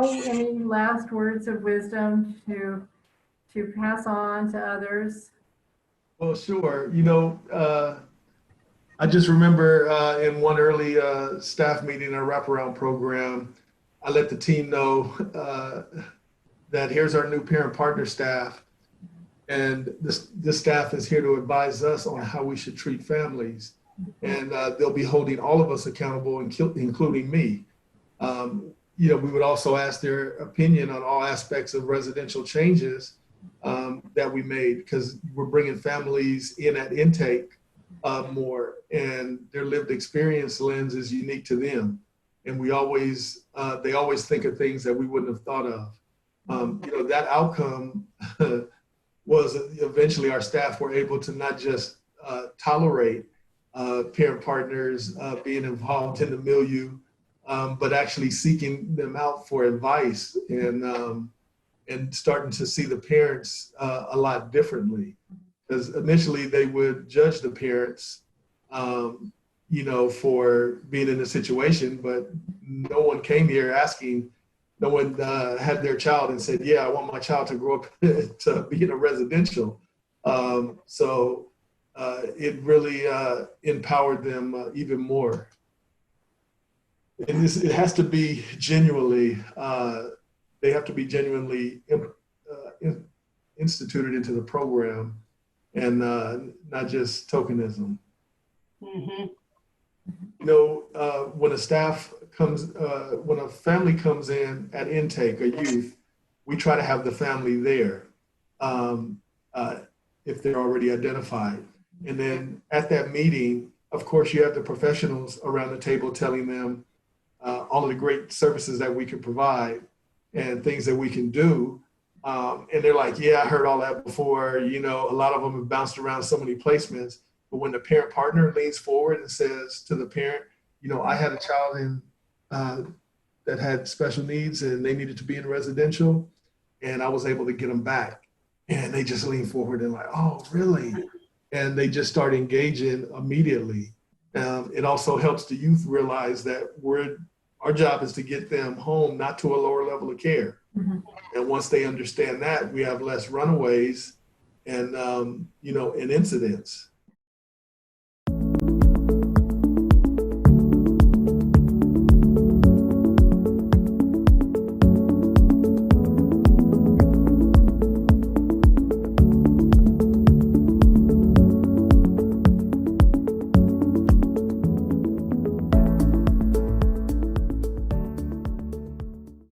Joe, any last words of wisdom to pass on to others? Well, sure. I just remember in one early staff meeting, our wraparound program, I let the team know that here's our new parent partner staff, and this staff is here to advise us on how we should treat families, and they'll be holding all of us accountable, including me. We would also ask their opinion on all aspects of residential changes that we made, because we're bringing families in at intake more, and their lived experience lens is unique to them. And they always think of things that we wouldn't have thought of. That outcome was eventually our staff were able to not just tolerate parent partners being involved in the milieu, but actually seeking them out for advice and starting to see the parents a lot differently. Because initially they would judge the parents, for being in a situation, but no one came here asking, no one had their child and said, yeah, I want my child to grow up to be in a residential. So it really empowered them even more. And it has to be genuinely, they have to be genuinely instituted into the program, and not just tokenism. Mm-hmm. When when a family comes in at intake, a youth, we try to have the family there if they're already identified. And then at that meeting, of course, you have the professionals around the table telling them all of the great services that we can provide and things that we can do. And they're like, yeah, I heard all that before. A lot of them have bounced around so many placements. But when the parent partner leans forward and says to the parent, I had a child that had special needs and they needed to be in residential, and I was able to get them back. And they just lean forward and like, oh, really? And they just start engaging immediately. It also helps the youth realize that our job is to get them home, not to a lower level of care. Mm-hmm. And once they understand that, we have less runaways and incidents.